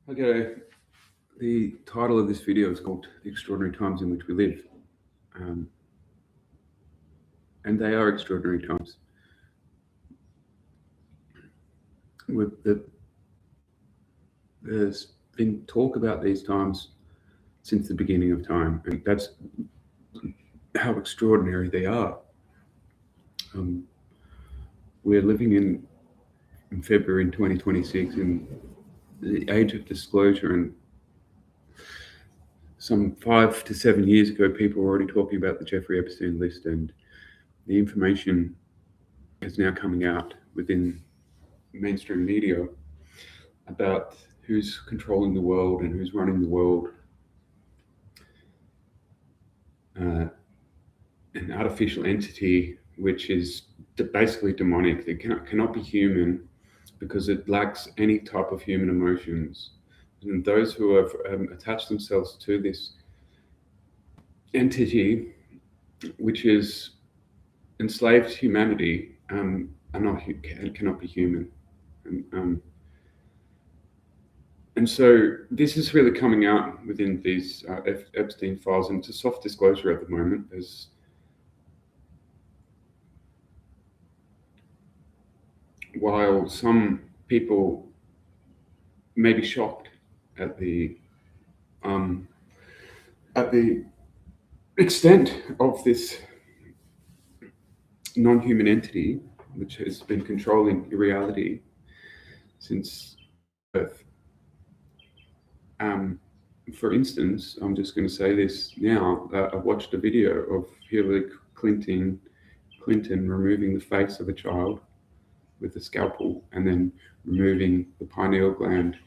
Okay, the title of this video is called The Extraordinary Times in Which We Live. Um, and they are extraordinary times. There's been talk about these times since the beginning of time, and that's how extraordinary they are. We're living in February in 2026 in the age of disclosure, and some 5 to 7 years ago, people were already talking about the Jeffrey Epstein list, and the information is now coming out within mainstream media about who's controlling the world and who's running the world. An artificial entity which is basically demonic, that cannot be human because it lacks any type of human emotions. And those who have attached themselves to this entity, which is enslaved humanity, cannot be human. And so this is really coming out within these Epstein files, and it's a soft disclosure at the moment. While some people may be shocked at the extent of this non-human entity, which has been controlling reality since birth. For instance, I'm just going to say this now. I watched a video of Hillary Clinton removing the face of a child with a scalpel and then removing the pineal gland.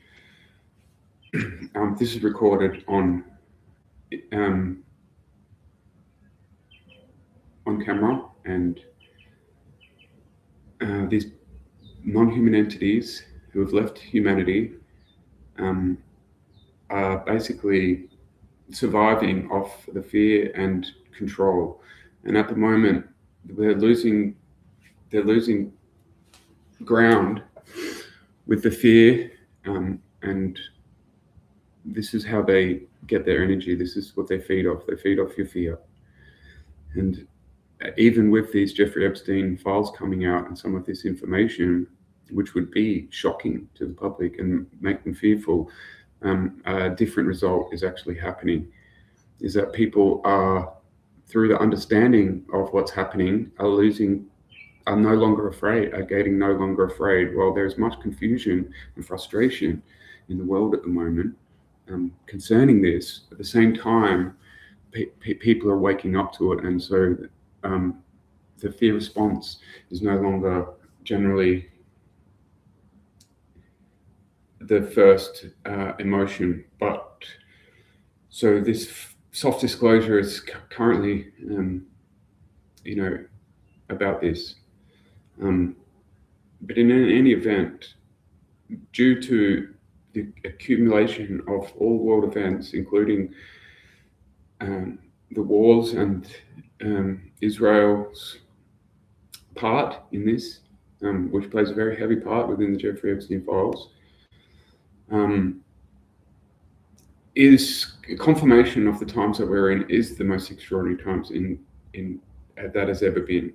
This is recorded on camera, and these non-human entities who have left humanity are basically surviving off the fear and control. And at the moment, they're losing ground with the fear, and this is how they get their energy. This is what they feed off. They feed off your fear. And even with these Jeffrey Epstein files coming out and some of this information, which would be shocking to the public and make them fearful, a different result is actually happening. Is that people are, through the understanding of what's happening, are no longer afraid, are getting no longer afraid. While there's much confusion and frustration in the world at the moment concerning this, at the same time, people are waking up to it, and so the fear response is no longer generally the first emotion. But so this soft disclosure is currently, about this. But in any event, due to the accumulation of all world events, including the wars and Israel's part in this, which plays a very heavy part within the Jeffrey Epstein files, is a confirmation of the times that we're in is the most extraordinary times in that has ever been.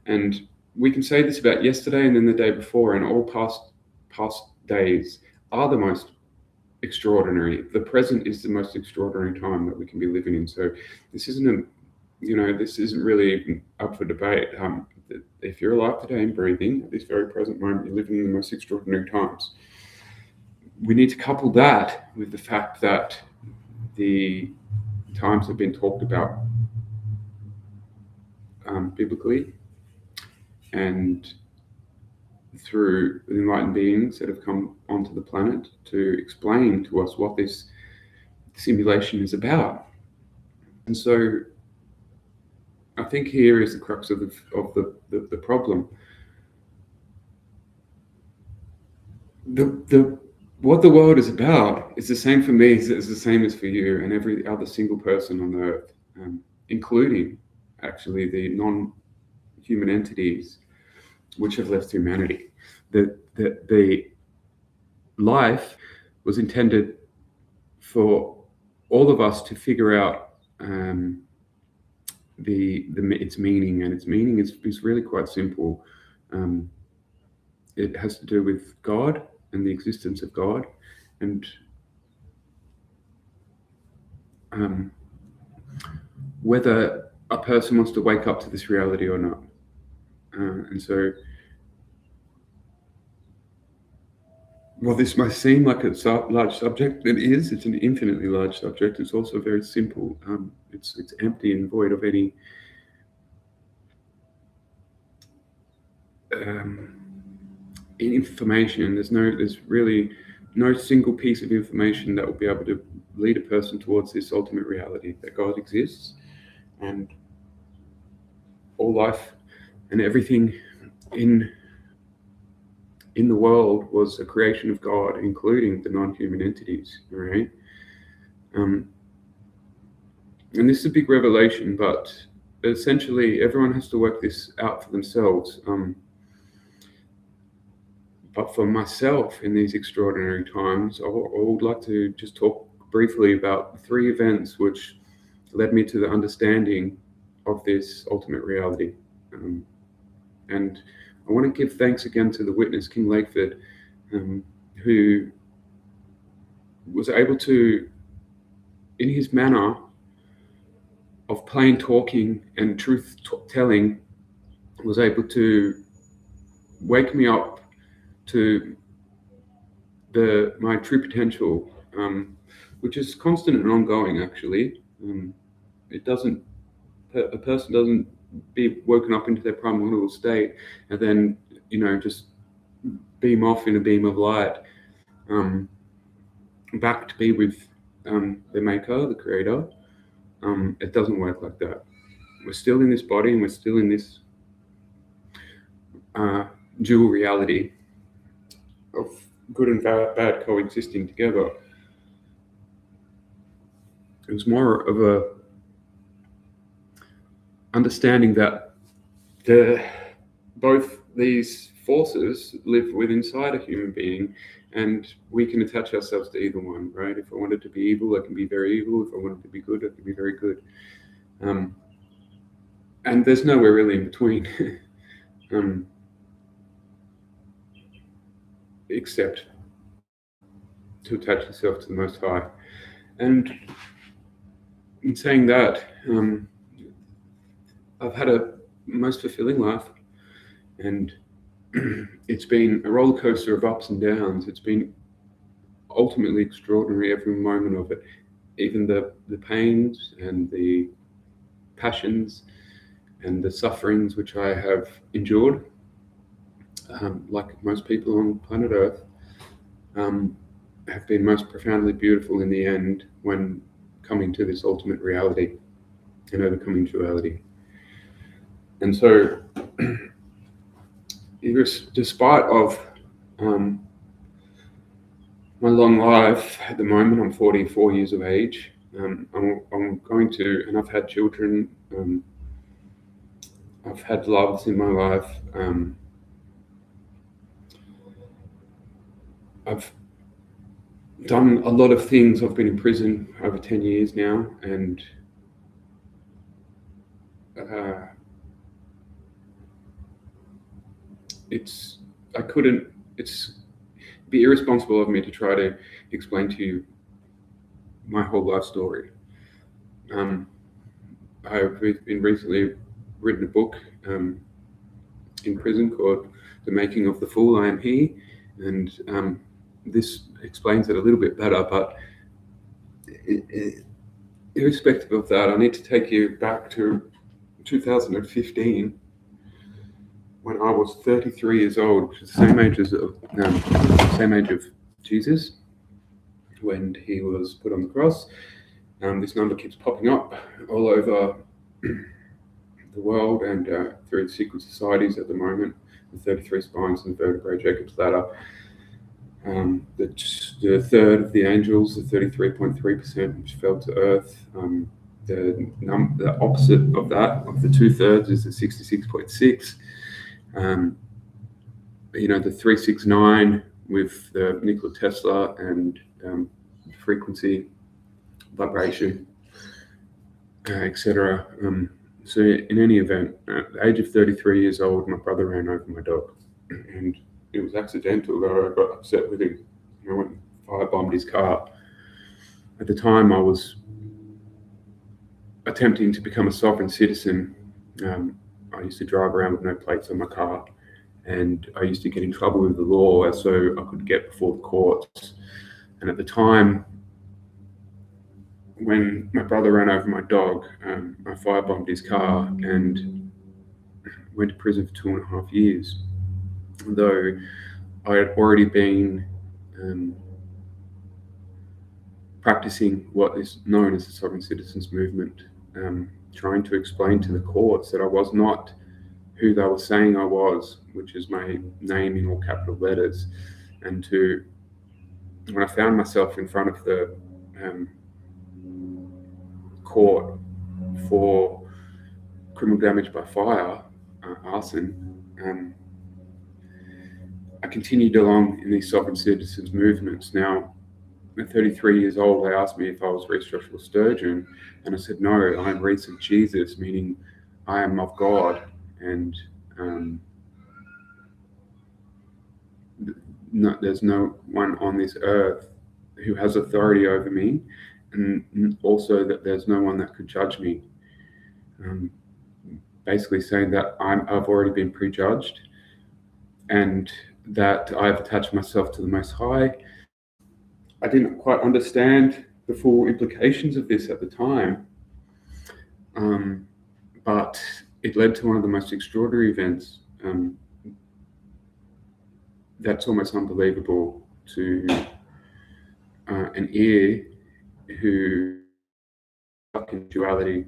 And we can say this about yesterday and then the day before, and all past days are the most extraordinary. The present is the most extraordinary time that we can be living in. So this isn't this isn't really even up for debate. If you're alive today and breathing at this very present moment, you're living in the most extraordinary times. We need to couple that with the fact that the times have been talked about biblically and through enlightened beings that have come onto the planet to explain to us what this simulation is about. And so I think here is the crux of the problem. What the world is about is the same for me as the same as for you and every other single person on earth, including actually the non-human entities which have left humanity. The life was intended for all of us to figure out its meaning, and its meaning is really quite simple. It has to do with God and the existence of God, and whether a person wants to wake up to this reality or not. And so, while this might seem like a large subject, it is. It's an infinitely large subject. It's also very simple. It's empty and void of any information. There's really no single piece of information that will be able to lead a person towards this ultimate reality that God exists, and all life and everything in the world was a creation of God, including the non-human entities, right? And this is a big revelation, but essentially everyone has to work this out for themselves. But for myself, in these extraordinary times, I would like to just talk briefly about 3 events which led me to the understanding of this ultimate reality. And I want to give thanks again to the witness, King Lakeford, who was able to, in his manner of plain talking and truth telling, was able to wake me up to my true potential, which is constant and ongoing. Actually, a person doesn't be woken up into their primordial state and then just beam off in a beam of light back to be with the maker, the creator. It doesn't work like that. We're still in this body, and we're still in this dual reality of good and bad coexisting together. It was more of a understanding that both these forces live within inside a human being, and we can attach ourselves to either one, right? If I wanted to be evil, I can be very evil. If I wanted to be good, I can be very good. And there's nowhere really in between, except to attach yourself to the Most High. And in saying that, I've had a most fulfilling life, and it's been a roller coaster of ups and downs. It's been ultimately extraordinary, every moment of it, even the pains and the passions and the sufferings which I have endured, like most people on planet Earth, have been most profoundly beautiful in the end when coming to this ultimate reality and overcoming duality. And so, despite of my long life, at the moment I'm 44 years of age, I'm going to, and I've had children, I've had loves in my life, I've done a lot of things. I've been in prison over 10 years now, and it'd be irresponsible of me to try to explain to you my whole life story. I've been recently written a book in prison called The Making of the Fool I Am He, and this explains it a little bit better, but irrespective of that, I need to take you back to 2015, when I was 33 years old, which is the same age of Jesus, when he was put on the cross. This number keeps popping up all over the world and through the secret societies at the moment. The 33 spines and vertebrae, Jacob's ladder. The third of the angels, the 33.3%, which fell to earth. The opposite of that, of the 2/3, is the 66.6. The 369 with the Nikola Tesla and frequency, vibration, etc. So in any event, at the age of 33 years old, my brother ran over my dog, and it was accidental, though I got upset with him. I went and firebombed his car. At the time, I was attempting to become a sovereign citizen. I used to drive around with no plates on my car, and I used to get in trouble with the law so I could get before the courts. And at the time, when my brother ran over my dog, I firebombed his car and went to prison for 2.5 years. Though I had already been practicing what is known as the sovereign citizens movement, trying to explain to the courts that I was not who they were saying I was, which is my name in all capital letters. And when I found myself in front of the court for criminal damage by fire, arson, I continued along in these sovereign citizens movements. Now, at 33 years old, they asked me if I was Reese Joshua Sturgeon, and I said, no, I'm Reese of Jesus, meaning I am of God, and there's no one on this earth who has authority over me, and also that there's no one that could judge me. Basically saying that I've already been prejudged, and that I've attached myself to the Most High. I didn't quite understand the full implications of this at the time, but it led to one of the most extraordinary events that's almost unbelievable to an ear who stuck in duality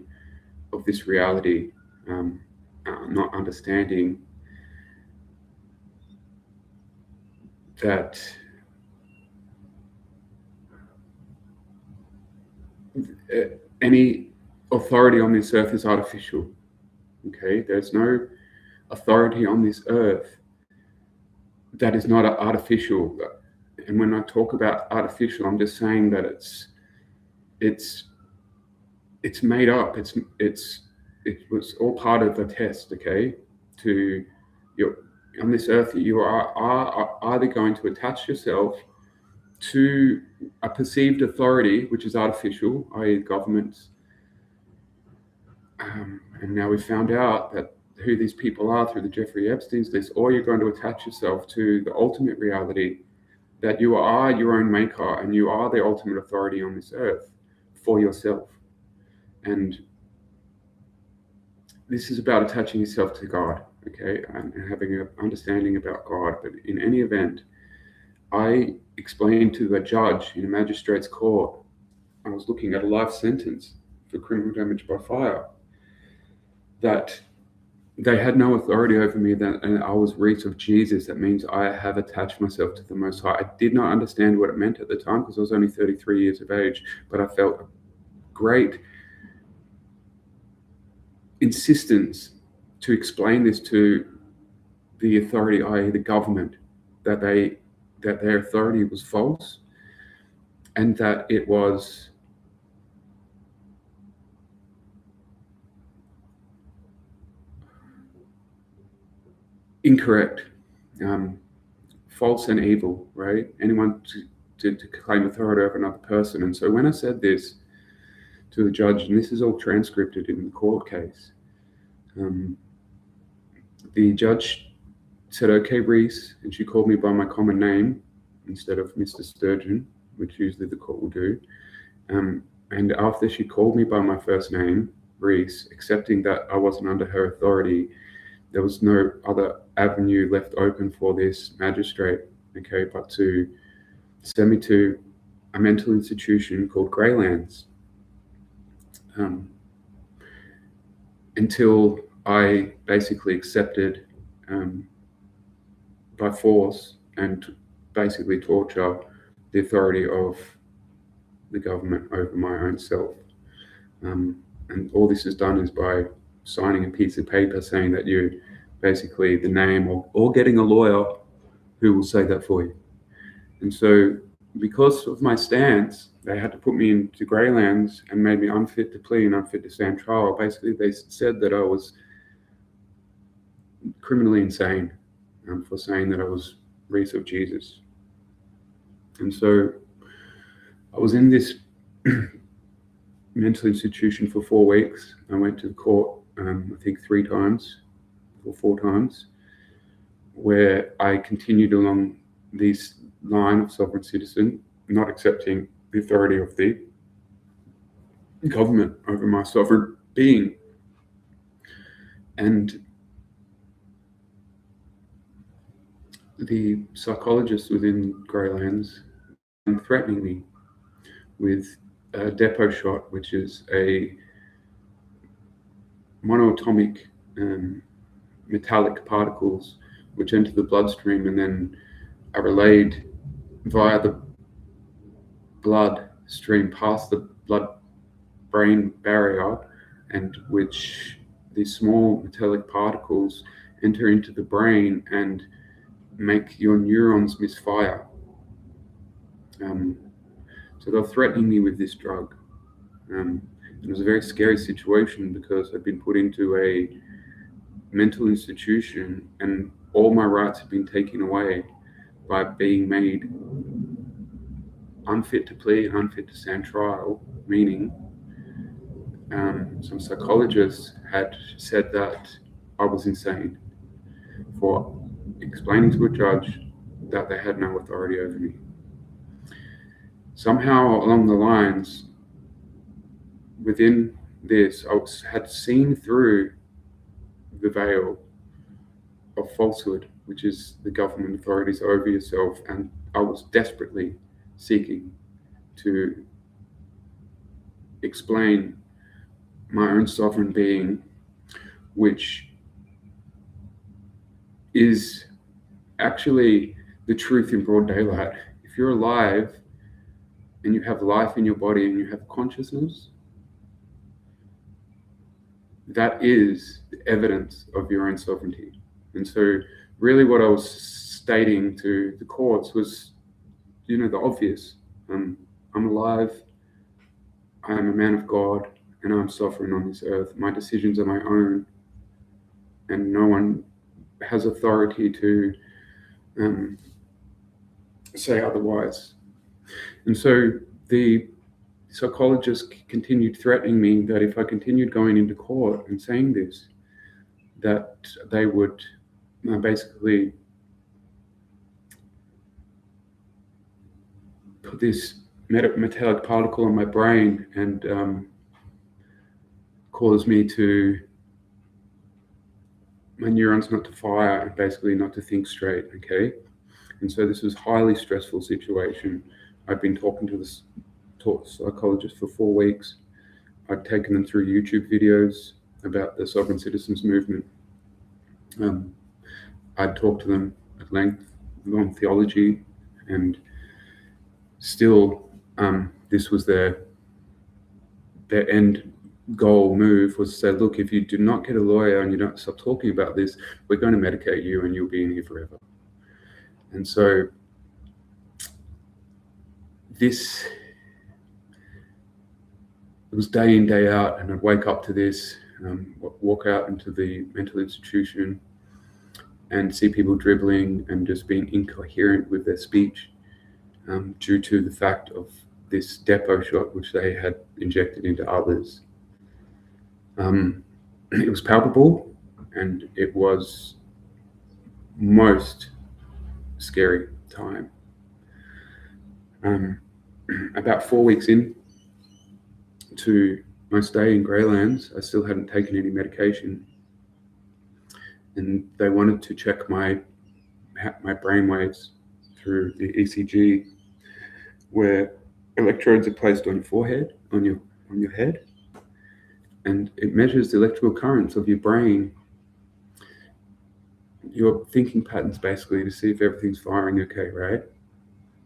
of this reality, not understanding that any authority on this earth is artificial. Okay, there's no authority on this earth that is not artificial. And when I talk about artificial, I'm just saying that it's made up. It was all part of a test. Okay, on this earth, you are either going to attach yourself to a perceived authority, which is artificial, i.e. governments. And now we found out that who these people are through the Jeffrey Epstein's list, or you're going to attach yourself to the ultimate reality that you are your own maker and you are the ultimate authority on this earth for yourself. And this is about attaching yourself to God, okay, and having an understanding about God. But in any event, I explained to the judge in a magistrate's court, I was looking at a life sentence for criminal damage by fire, that they had no authority over me, and I was Reese of Jesus. That means I have attached myself to the Most High. I did not understand what it meant at the time because I was only 33 years of age, but I felt a great insistence to explain this to the authority, i.e. the government, that their authority was false and that it was incorrect, false and evil, right? Anyone to claim authority over another person. And so when I said this to the judge, and this is all transcribed in the court case, the judge said, okay, Reese, and she called me by my common name instead of Mr. Sturgeon, which usually the court will do. And after she called me by my first name, Reese, accepting that I wasn't under her authority, there was no other avenue left open for this magistrate, okay, but to send me to a mental institution called Greylands, until I basically accepted by force and basically torture the authority of the government over my own self. And all this is done is by signing a piece of paper saying that you basically the name, or getting a lawyer who will say that for you. And so because of my stance, they had to put me into Greylands and made me unfit to plea and unfit to stand trial. Basically, they said that I was criminally insane for saying that I was race of Jesus. And so I was in this mental institution for 4 weeks. I went to the court, I think 3 times or 4 times, where I continued along this line of sovereign citizen, not accepting the authority of the government over my sovereign being. And the psychologists within Greylands threatening me with a depot shot, which is a monoatomic metallic particles which enter the bloodstream and then are relayed via the bloodstream past the blood-brain barrier, and which these small metallic particles enter into the brain and make your neurons misfire. So they're threatening me with this drug. It was a very scary situation because I'd been put into a mental institution and all my rights had been taken away by being made unfit to plea and unfit to stand trial, meaning some psychologists had said that I was insane for explaining to a judge that they had no authority over me. Somehow along the lines, within this, I had seen through the veil of falsehood, which is the government authorities over yourself, and I was desperately seeking to explain my own sovereign being, which is actually the truth in broad daylight. If you're alive and you have life in your body and you have consciousness, that is the evidence of your own sovereignty. And so really what I was stating to the courts was, the obvious. I'm alive, I am a man of God, and I'm sovereign on this earth. My decisions are my own, and no one has authority to say otherwise. And so the psychologists continued threatening me that if I continued going into court and saying this, that they would basically put this metallic particle in my brain and cause me to, my neurons not to fire and basically not to think straight, okay? And so this was a highly stressful situation. I'd been talking to this psychologist for 4 weeks. I'd taken them through YouTube videos about the sovereign citizens movement. I'd talked to them at length on theology, and still this was their end goal move was to say, look, if you do not get a lawyer and you don't stop talking about this, we're going to medicate you and you'll be in here forever. And so this, it was day in, day out, and I'd wake up to this, walk out into the mental institution and see people dribbling and just being incoherent with their speech due to the fact of this depot shot which they had injected into others. It was palpable, and it was most scary time. About 4 weeks in to my stay in Greylands, I still hadn't taken any medication, and they wanted to check my brain waves through the ECG, where electrodes are placed on your forehead, on your head, and it measures the electrical currents of your brain, your thinking patterns, basically, to see if everything's firing okay, right?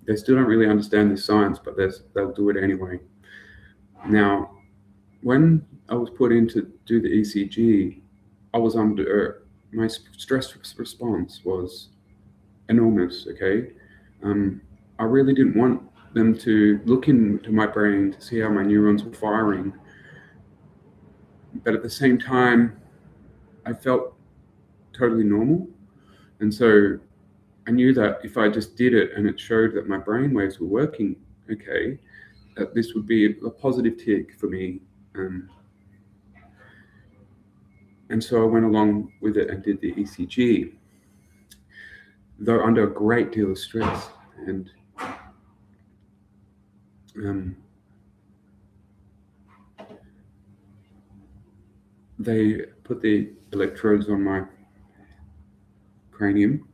They still don't really understand this science, but they'll do it anyway. Now, when I was put in to do the ECG, I was under, my stress response was enormous, okay? I really didn't want them to look into my brain to see how my neurons were firing. But at the same time, I felt totally normal. And so I knew that if I just did it and it showed that my brain waves were working okay, that this would be a positive tick for me. And so I went along with it and did the ECG, though under a great deal of stress. And they put the electrodes on my cranium.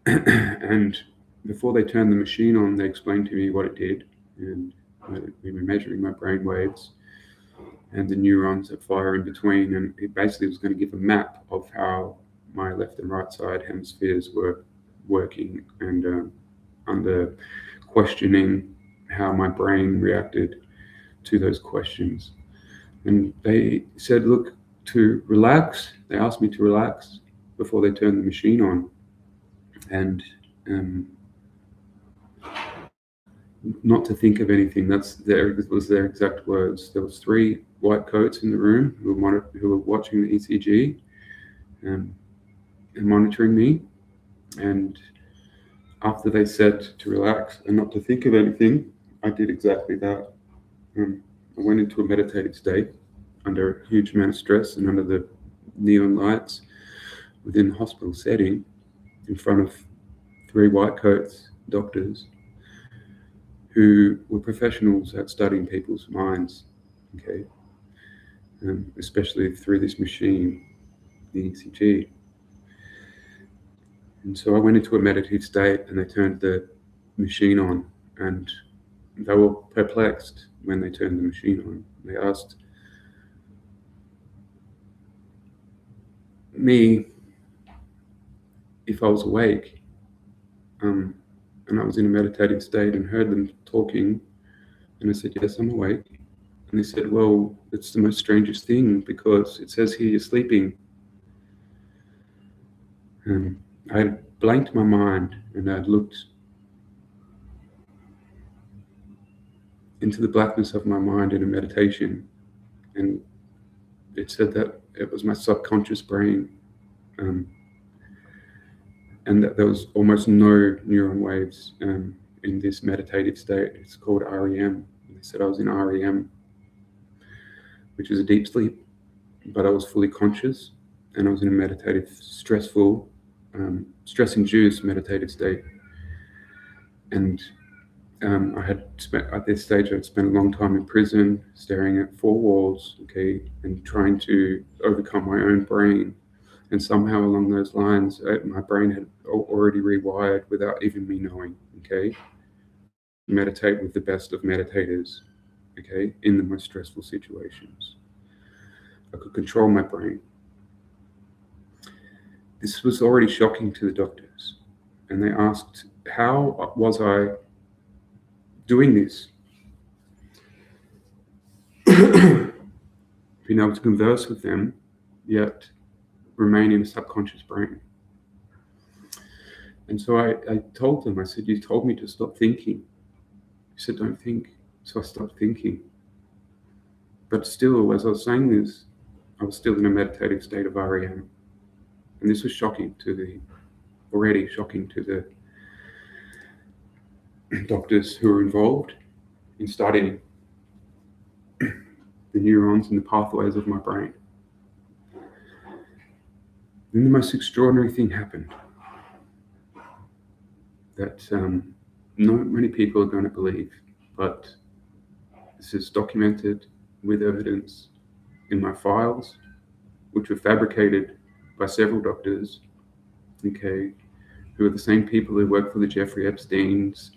And before they turned the machine on, they explained to me what it did. And we were measuring my brain waves and the neurons that fire in between. And it basically was going to give a map of how my left and right side hemispheres were working, and under questioning how my brain reacted to those questions. And they said, look, to relax. They asked me to relax before they turned the machine on. And not to think of anything. That was their exact words. There was 3 white coats in the room who were watching the ECG and monitoring me. And after they said to relax and not to think of anything, I did exactly that. I went into a meditative state under a huge amount of stress and under the neon lights within the hospital setting in front of 3 white coats, doctors, who were professionals at studying people's minds, okay, especially through this machine, the ECG. And so I went into a meditative state and they turned the machine on, and they were perplexed when they turned the machine on. They asked me if I was awake, and I was in a meditative state and heard them talking, and I said, yes, I'm awake. And they said, well, it's the most strangest thing because it says here you're sleeping. I had blanked my mind and I'd looked into the blackness of my mind in a meditation, and it said that it was my subconscious brain, and that there was almost no neuron waves in this meditative state. It's called REM. They said I was in REM, which is a deep sleep, but I was fully conscious and I was in a meditative, stress-induced meditative state. And I had spent, at this stage, I'd spent a long time in prison, staring at 4 walls, okay, and trying to overcome my own brain. And somehow along those lines, my brain had already rewired without even me knowing, okay? Meditate with the best of meditators, okay, in the most stressful situations. I could control my brain. This was already shocking to the doctors. And they asked, how was I doing this? Being able to converse with them, yet remain in a subconscious brain. And so I told them, I said, you told me to stop thinking. You said, don't think. So I stopped thinking. But still, as I was saying this, I was still in a meditative state of REM. And this was already shocking to the doctors who were involved in studying the neurons and the pathways of my brain. Then the most extraordinary thing happened that not many people are going to believe, but this is documented with evidence in my files, which were fabricated by several doctors, okay, who are the same people who work for the Jeffrey Epsteins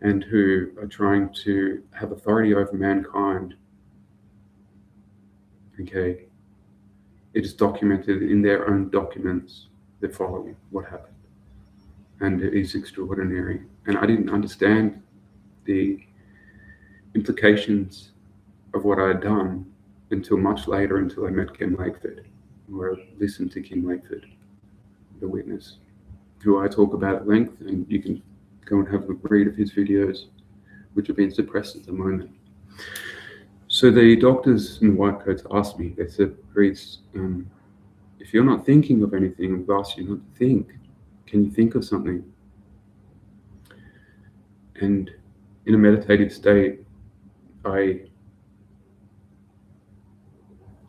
and who are trying to have authority over mankind, okay. It is documented in their own documents, the following, what happened. And it is extraordinary. And I didn't understand the implications of what I had done until much later, until I met Kim Lakeford, or listened to Kim Lakeford, the witness. who I talk about at length, and you can go and have a read of his videos, which are being suppressed at the moment. So the doctors in the white coats asked me, they said, Reese, if you're not thinking of anything, we've asked you not to think. Can you think of something? And in a meditative state, I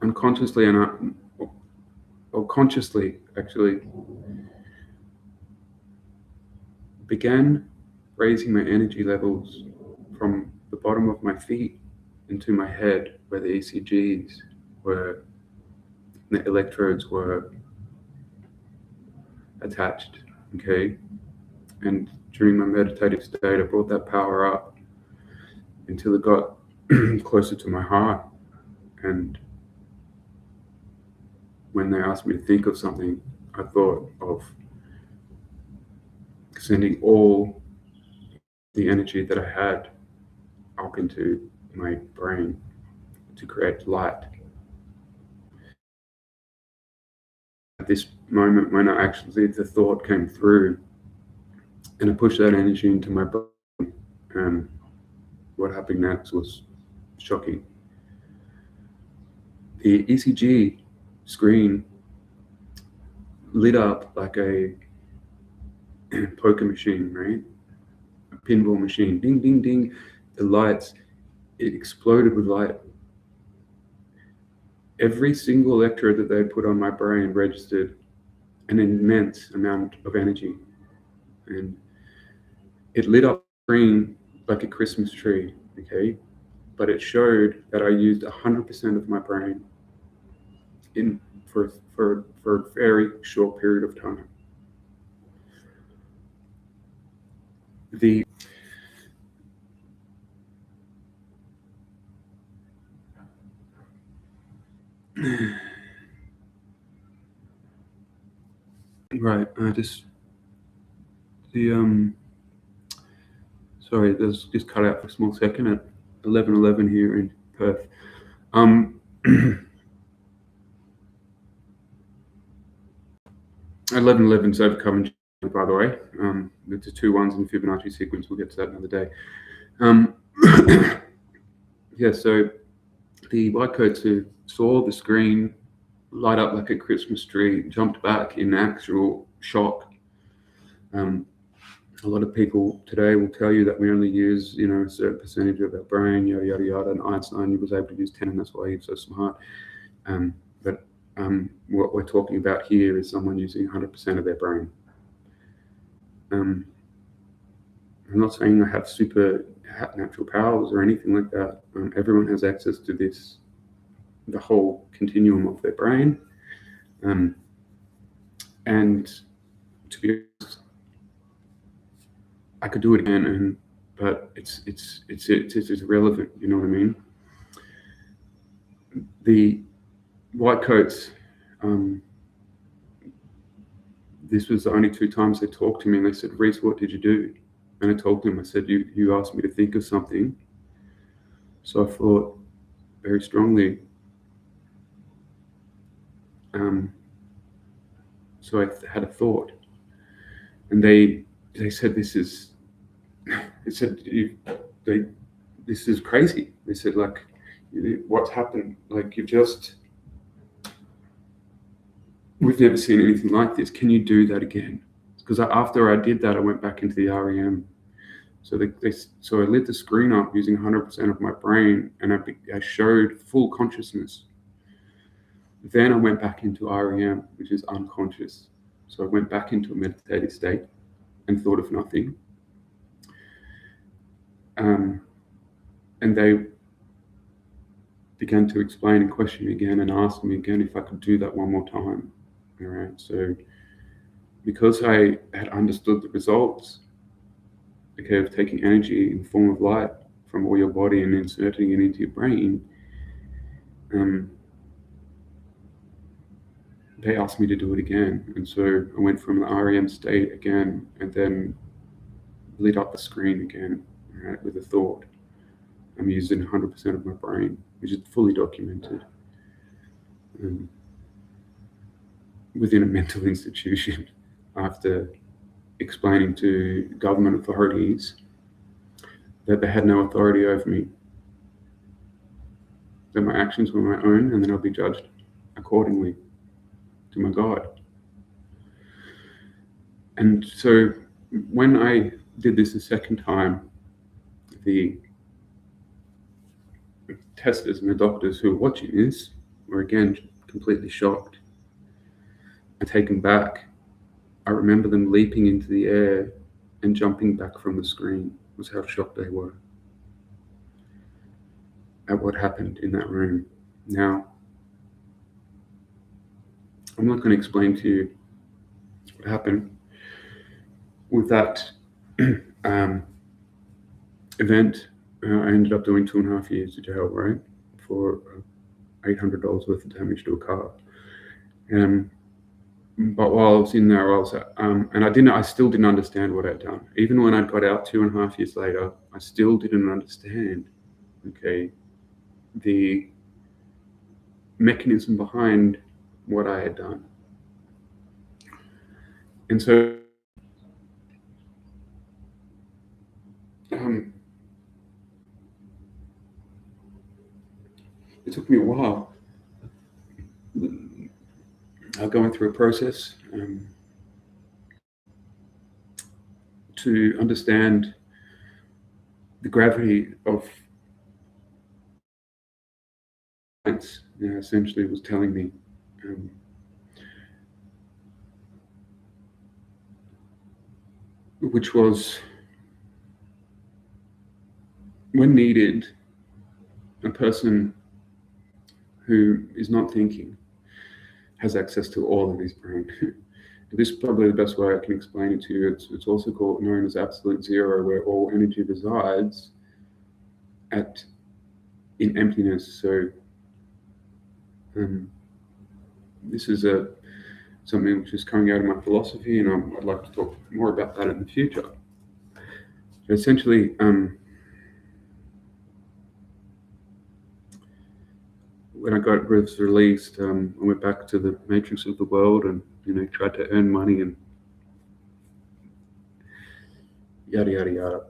unconsciously or consciously actually began raising my energy levels from the bottom of my feet into my head, where the ECGs were, the electrodes were attached. Okay, and during my meditative state, I brought that power up until it got closer to my heart. And when they asked me to think of something, I thought of sending all the energy that I had up into my brain to create light. At this moment, when I actually, the thought came through and I pushed that energy into my brain, what happened next was shocking. The ECG screen lit up like a poker machine, right? A pinball machine. Ding, ding, ding. The lights, it exploded with light. Every single electrode that they put on my brain registered an immense amount of energy. And it lit up the screen like a Christmas tree, okay? But it showed that I used 100% of my brain for a very short period of time. Right, sorry, there's just cut out for a small second at 11:11 here in Perth. 11:11 is overcoming, by the way. The two ones in the Fibonacci sequence. We'll get to that another day. Yeah, so the white coats who saw the screen light up like a Christmas tree jumped back in actual shock. A lot of people today will tell you that we only use, a certain percentage of our brain, yada, yada, yada. And Einstein was able to use 10, and that's why he's so smart. But what we're talking about here is someone using 100% of their brain. I'm not saying I have super natural powers or anything like that. Everyone has access to this, the whole continuum of their brain. And to be honest, I could do it again, but it's irrelevant. You know what I mean? The white coats. This was the only 2 times they talked to me, and they said, "Reese, what did you do?" And I told them, I said, "You asked me to think of something." So I thought very strongly. So I had a thought, and they said, "This is," they said, "This is crazy." They said, "Like, what's happened? Like, we've never seen anything like this. Can you do that again?" Because after I did that, I went back into the REM. So so I lit the screen up using 100% of my brain, and I showed full consciousness. Then I went back into REM, which is unconscious. So I went back into a meditative state and thought of nothing. And they began to explain and question me again and ask me again if I could do that one more time. All right. So because I had understood the results, okay, of taking energy in the form of light from all your body and inserting it into your brain, they asked me to do it again. And so I went from the REM state again and then lit up the screen again, right, with a thought. I'm using 100% of my brain, which is fully documented within a mental institution after explaining to government authorities that they had no authority over me, that my actions were my own, and then I'll be judged accordingly to my God. And so when I did this the second time, the testers and the doctors who were watching this were again completely shocked and taken back. I remember them leaping into the air and jumping back from the screen, was how shocked they were at what happened in that room. Now, I'm not going to explain to you what happened with that event. I ended up doing 2.5 years of jail, right, for $800 worth of damage to a car. But while I was in there, and I still didn't understand what I'd done. Even when I got out 2.5 years later, I still didn't understand, okay, the mechanism behind what I had done. And so it took me a while going through a process to understand the gravity of science. Essentially was telling me which was, when needed, a person who is not thinking has access to all of his brain. This is probably the best way I can explain it to you. It's also known as absolute zero, where all energy resides in emptiness. So this is something which is coming out of my philosophy, and I'd like to talk more about that in the future. Essentially, when I was released, I went back to the matrix of the world and tried to earn money and yada yada yada.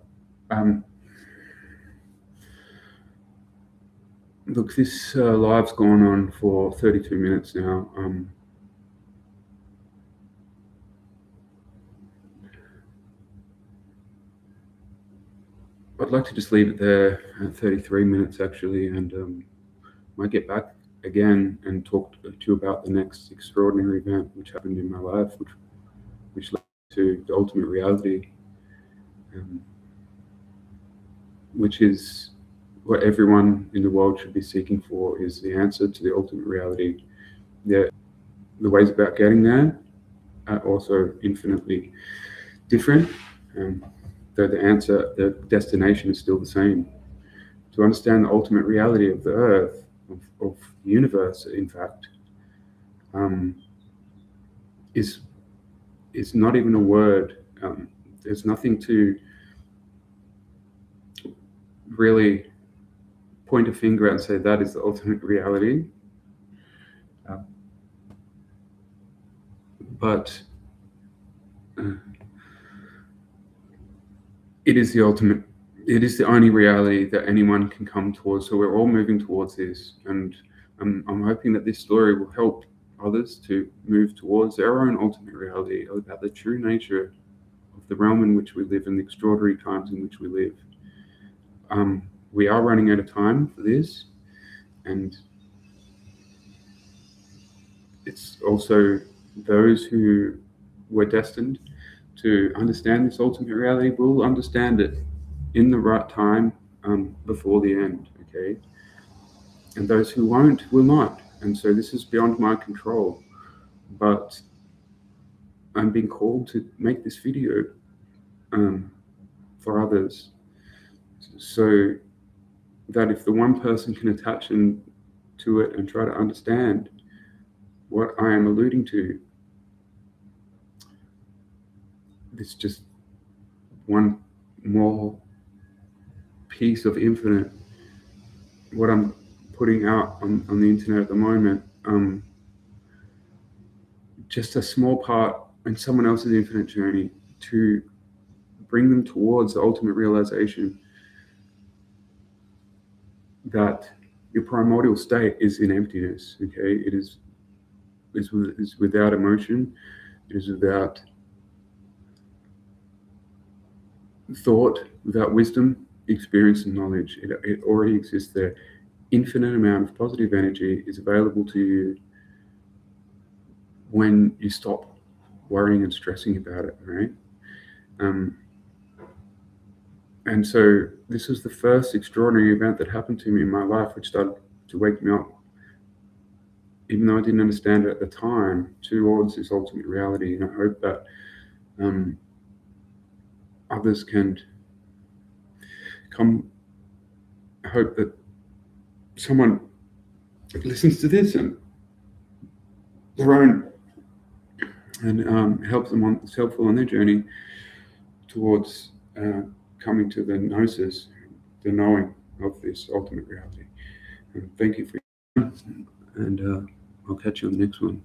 Look, this live's gone on for 32 minutes now. I'd like to just leave it there at 33 minutes actually, and might get back again and talk to you about the next extraordinary event which happened in my life, which led to the ultimate reality, which is what everyone in the world should be seeking for, is the answer to the ultimate reality. The ways about getting there are also infinitely different, though the destination is still the same. To understand the ultimate reality of the earth, of the universe, in fact, is not even a word. There's nothing to really point a finger at and say that is the ultimate reality. But it is the ultimate. It is the only reality that anyone can come towards. So we're all moving towards this, and I'm hoping that this story will help others to move towards their own ultimate reality, about the true nature of the realm in which we live and the extraordinary times in which we live. We are running out of time for this, and it's also those who were destined to understand this ultimate reality will understand it in the right time, before the end, okay? And those who won't will not. And so this is beyond my control. But I'm being called to make this video for others, so that if the one person can attach to it and try to understand what I am alluding to, it's just one more piece of infinite, what I'm putting out on the internet at the moment, just a small part in someone else's infinite journey. to bring them towards the ultimate realization that your primordial state is in emptiness. Okay, it is without emotion. It is without thought, without wisdom, experience, and knowledge. It already exists there. Infinite amount of positive energy is available to you when you stop worrying and stressing about it, right? And so this was the first extraordinary event that happened to me in my life, which started to wake me up, even though I didn't understand it at the time, towards this ultimate reality. And I hope that others can come. I hope that someone listens to this and helps them on, it's helpful on their journey towards coming to the gnosis, the knowing of this ultimate reality. And thank you for your time, and I'll catch you on the next one.